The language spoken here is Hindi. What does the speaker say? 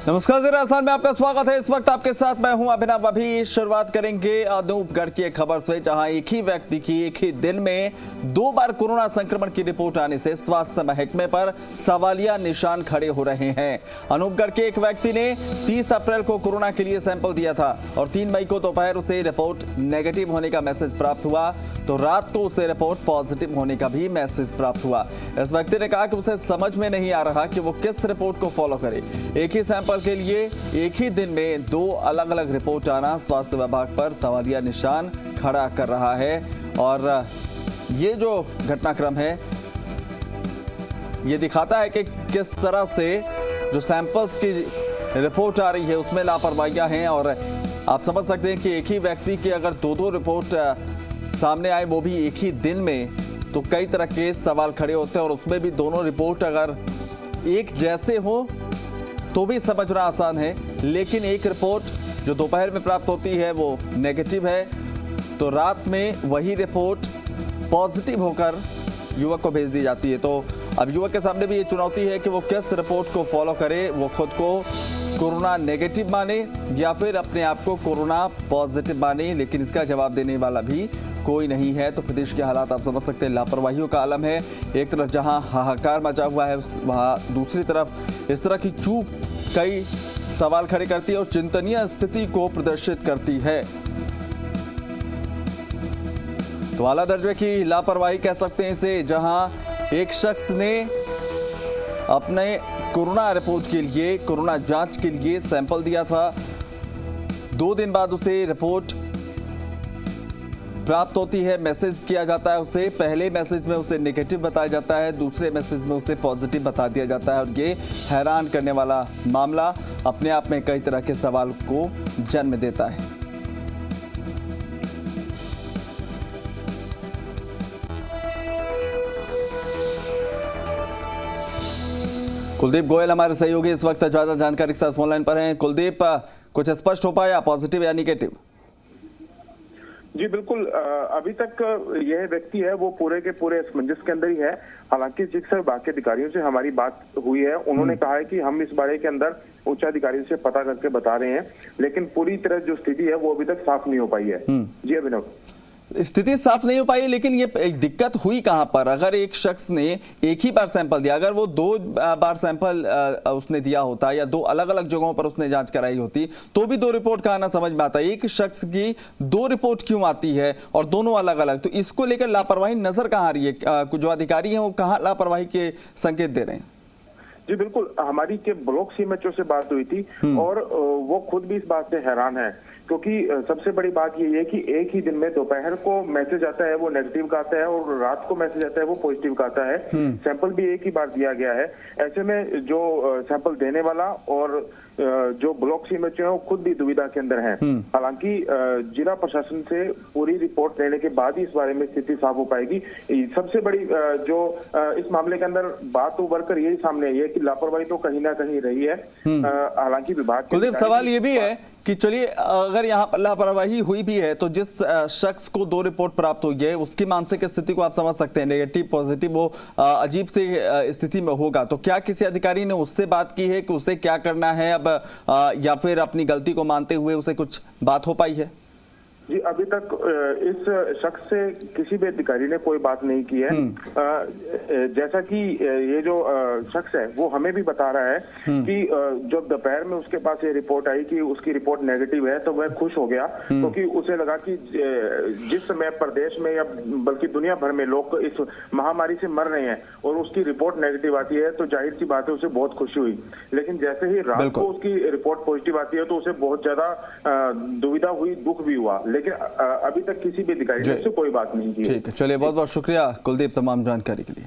नमस्कार, राजस्थान में आपका स्वागत है। इस वक्त आपके साथ मैं हूं अभिनव। अभी शुरुआत करेंगे अनूपगढ़ की एक खबर से, जहां एक ही व्यक्ति की एक ही दिन में 2 बार कोरोना संक्रमण की रिपोर्ट आने से स्वास्थ्य महकमे पर सवालिया निशान खड़े हो रहे हैं। अनूपगढ़ के एक व्यक्ति ने 30 अप्रैल को कोरोना के लिए सैंपल दिया था और 3 मई को दोपहर उसे रिपोर्ट नेगेटिव होने का मैसेज प्राप्त हुआ, तो रात को उसे रिपोर्ट पॉजिटिव होने का भी मैसेज प्राप्त हुआ। इस व्यक्ति ने कहा कि उसे समझ में नहीं आ रहा कि वो किस रिपोर्ट को फॉलो करे। एक ही सैंपल के लिए एक ही दिन में 2 अलग अलग रिपोर्ट आना स्वास्थ्य विभाग पर सवालिया निशान खड़ा कर रहा है। और ये जो घटनाक्रम है ये दिखाता है कि किस तरह से जो सैंपल्स की रिपोर्ट आ रही है उसमें लापरवाहियां हैं। और आप समझ सकते हैं कि एक ही व्यक्ति की अगर 2 रिपोर्ट सामने आए, वो भी एक ही दिन में, तो कई तरह के सवाल खड़े होते हैं। और उसमें भी दोनों रिपोर्ट अगर एक जैसे हो तो भी समझना आसान है, लेकिन एक रिपोर्ट जो दोपहर में प्राप्त होती है वो नेगेटिव है, तो रात में वही रिपोर्ट पॉजिटिव होकर युवक को भेज दी जाती है। तो अब युवक के सामने भी ये चुनौती है कि वो किस रिपोर्ट को फॉलो करे, वो खुद को कोरोना नेगेटिव माने या फिर अपने आप को कोरोना पॉजिटिव माने, लेकिन इसका जवाब देने वाला भी कोई नहीं है। तो प्रदेश के हालात आप समझ सकते हैं, लापरवाहियों का आलम है। एक तरफ जहां हाहाकार मचा हुआ है, वहां दूसरी तरफ इस तरह की चूक कई सवाल खड़े करती है और चिंतनीय स्थिति को प्रदर्शित करती है। तो आला दर्जे की लापरवाही कह सकते हैं इसे, जहां एक शख्स ने अपने कोरोना रिपोर्ट के लिए, कोरोना जांच के लिए सैंपल दिया था। 2 दिन बाद उसे रिपोर्ट प्राप्त होती है, मैसेज किया जाता है उसे। पहले मैसेज में उसे नेगेटिव बताया जाता है, दूसरे मैसेज में उसे पॉजिटिव बता दिया जाता है। और ये हैरान करने वाला मामला अपने आप में कई तरह के सवाल को जन्म देता है। कुलदीप गोयल हमारे सहयोगी इस वक्त ज्यादा जानकारी के साथ फोन लाइन पर हैं। कुलदीप, कुछ स्पष्ट हो पाया पॉजिटिव या नेगेटिव? जी बिल्कुल, अभी तक यह व्यक्ति है वो पूरे के पूरे असमंजस के अंदर ही है। हालांकि चिकित्सा विभाग के अधिकारियों से हमारी बात हुई है, उन्होंने कहा है कि हम इस बारे के अंदर उच्च अधिकारियों से पता करके बता रहे हैं, लेकिन पूरी तरह जो स्थिति है वो अभी तक साफ नहीं हो पाई है। जी अभिनव, स्थिति साफ नहीं हो पाई, लेकिन ये दिक्कत हुई कहां पर? अगर एक शख्स ने एक ही बार सैंपल दिया, अगर वो 2 बार सैंपल उसने दिया होता या 2 अलग अलग जगहों पर उसने जांच कराई होती, तो भी 2 रिपोर्ट का आना समझ में आता। एक शख्स की 2 रिपोर्ट क्यों आती है और दोनों अलग अलग? तो इसको लेकर लापरवाही नजर कहां आ रही है? जो अधिकारी हैं वो कहां लापरवाही के संकेत दे रहे हैं? जी बिल्कुल, हमारी के ब्लॉक सीएमएचओ से बात हुई थी और वो खुद भी इस बात से हैरान है, क्योंकि सबसे बड़ी बात ये है कि एक ही दिन में दोपहर को मैसेज आता है वो नेगेटिव का आता है और रात को मैसेज आता है वो पॉजिटिव का आता है। सैंपल भी एक ही बार दिया गया है। ऐसे में जो सैंपल देने वाला और जो ब्लॉक सीएमएचओ है वो खुद भी दुविधा के अंदर है। हालांकि जिला प्रशासन से पूरी रिपोर्ट लेने के बाद ही इस बारे में स्थिति साफ हो पाएगी। सबसे बड़ी जो इस मामले के अंदर बात उभर कर यही सामने आई है कि लापरवाही तो कहीं ना कहीं रही है। हालांकि विभाग कुलदीप, सवाल ये भी है कि चलिए अगर यहाँ पर लापरवाही हुई भी है तो जिस शख्स को 2 रिपोर्ट प्राप्त हुई है उसकी मानसिक स्थिति को आप समझ सकते हैं, नेगेटिव पॉजिटिव वो अजीब सी स्थिति में होगा। तो क्या किसी अधिकारी ने उससे बात की है कि उसे क्या करना है अब, या फिर अपनी गलती को मानते हुए उसे कुछ बात हो पाई है? जी अभी तक इस शख्स से किसी भी अधिकारी ने कोई बात नहीं की है। जैसा कि ये जो शख्स है वो हमें भी बता रहा है कि जब दोपहर में उसके पास ये रिपोर्ट आई कि उसकी रिपोर्ट नेगेटिव है तो वह खुश हो गया, क्योंकि उसे लगा कि जिस समय प्रदेश में या बल्कि दुनिया भर में लोग इस महामारी से मर रहे हैं और उसकी रिपोर्ट नेगेटिव आती है तो जाहिर सी बात है उसे बहुत खुशी हुई। लेकिन जैसे ही रात को उसकी रिपोर्ट पॉजिटिव आती है तो उसे बहुत ज्यादा दुविधा हुई, दुख भी हुआ, लेकिन अभी तक किसी भी अधिकारी ने उससे कोई बात नहीं की। ठीक है, चलिए बहुत बहुत शुक्रिया कुलदीप तमाम जानकारी के लिए।